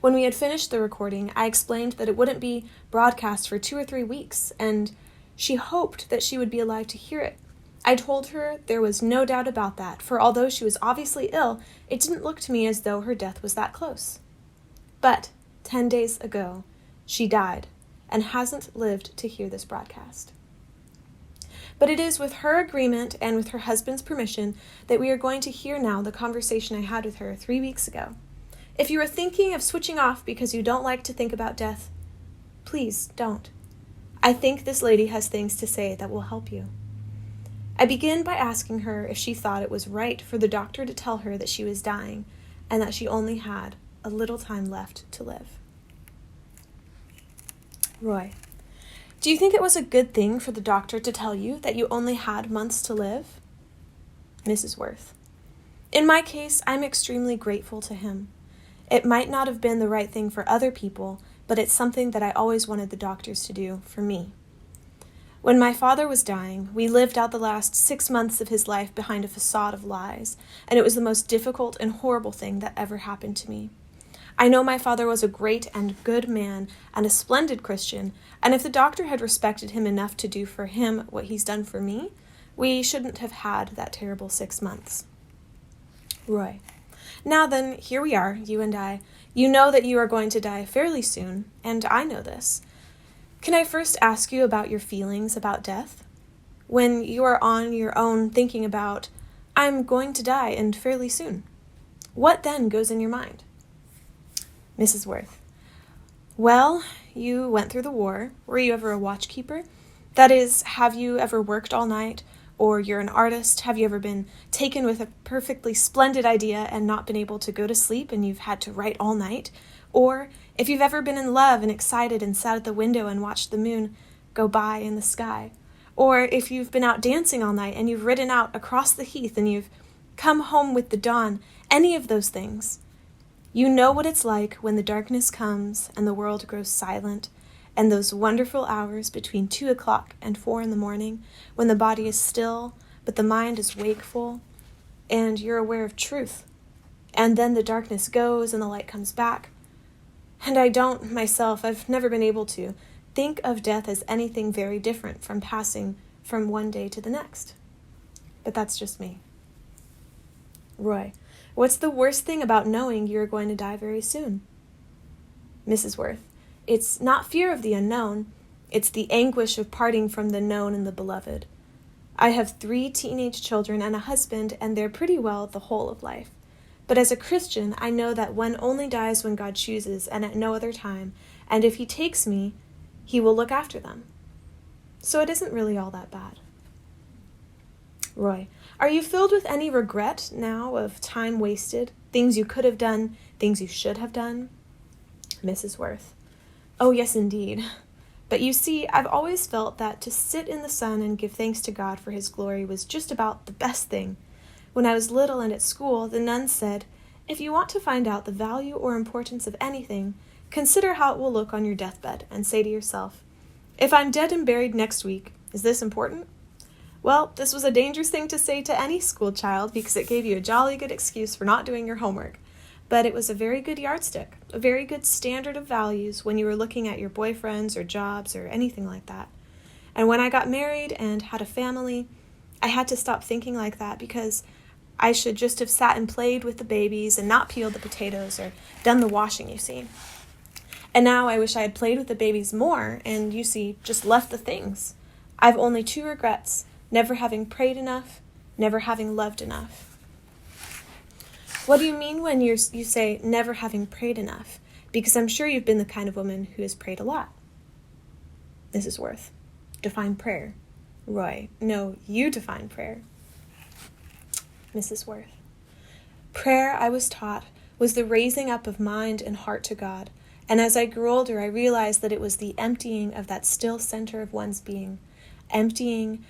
When we had finished the recording, I explained that it wouldn't be broadcast for 2 or 3 weeks, and she hoped that she would be alive to hear it. I told her there was no doubt about that, for although she was obviously ill, it didn't look to me as though her death was that close. But 10 days ago, she died, and hasn't lived to hear this broadcast. But it is with her agreement and with her husband's permission that we are going to hear now the conversation I had with her 3 weeks ago. If you are thinking of switching off because you don't like to think about death, please don't. I think this lady has things to say that will help you. I begin by asking her if she thought it was right for the doctor to tell her that she was dying and that she only had a little time left to live. Roy: do you think it was a good thing for the doctor to tell you that you only had months to live? Mrs. Worth: in my case, I'm extremely grateful to him. It might not have been the right thing for other people, but it's something that I always wanted the doctors to do for me. When my father was dying, we lived out the last 6 months of his life behind a facade of lies, and it was the most difficult and horrible thing that ever happened to me. I know my father was a great and good man and a splendid Christian, and if the doctor had respected him enough to do for him what he's done for me, we shouldn't have had that terrible 6 months. Roy: now then, here we are, you and I. You know that you are going to die fairly soon, and I know this. Can I first ask you about your feelings about death? When you are on your own thinking about, I'm going to die and fairly soon, what then goes in your mind? Mrs. Worth: well, you went through the war. Were you ever a watchkeeper? That is, have you ever worked all night? Or you're an artist. Have you ever been taken with a perfectly splendid idea and not been able to go to sleep and you've had to write all night? Or if you've ever been in love and excited and sat at the window and watched the moon go by in the sky? Or if you've been out dancing all night and you've ridden out across the heath and you've come home with the dawn, any of those things. You know what it's like when the darkness comes and the world grows silent, and those wonderful hours between 2 o'clock and 4 in the morning, when the body is still, but the mind is wakeful, and you're aware of truth. And then the darkness goes and the light comes back. And I don't, myself, I've never been able to think of death as anything very different from passing from one day to the next. But that's just me. Roy: what's the worst thing about knowing you're going to die very soon? Mrs. Worth: it's not fear of the unknown. It's the anguish of parting from the known and the beloved. I have 3 teenage children and a husband, and they're pretty well the whole of life. But as a Christian, I know that one only dies when God chooses and at no other time, and if he takes me, he will look after them. So it isn't really all that bad. Roy: are you filled with any regret now of time wasted, things you could have done, things you should have done? Mrs. Worth: oh, yes, indeed. But you see, I've always felt that to sit in the sun and give thanks to God for his glory was just about the best thing. When I was little and at school, the nuns said, if you want to find out the value or importance of anything, consider how it will look on your deathbed and say to yourself, if I'm dead and buried next week, is this important? Well, this was a dangerous thing to say to any school child because it gave you a jolly good excuse for not doing your homework. But it was a very good yardstick, a very good standard of values when you were looking at your boyfriends or jobs or anything like that. And when I got married and had a family, I had to stop thinking like that because I should just have sat and played with the babies and not peeled the potatoes or done the washing, you see. And now I wish I had played with the babies more and, you see, just left the things. I've only 2 regrets: never having prayed enough, never having loved enough. What do you mean when you say never having prayed enough? Because I'm sure you've been the kind of woman who has prayed a lot. Mrs. Worth: define prayer. Roy: no, you define prayer. Mrs. Worth: prayer, I was taught, was the raising up of mind and heart to God, and as I grew older, I realized that it was the emptying of that still center of one's being, emptying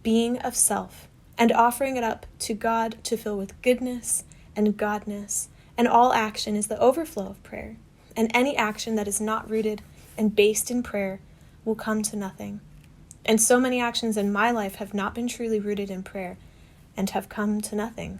being of self, and offering it up to God to fill with goodness and godness, and all action is the overflow of prayer, and any action that is not rooted and based in prayer will come to nothing. And so many actions in my life have not been truly rooted in prayer and have come to nothing.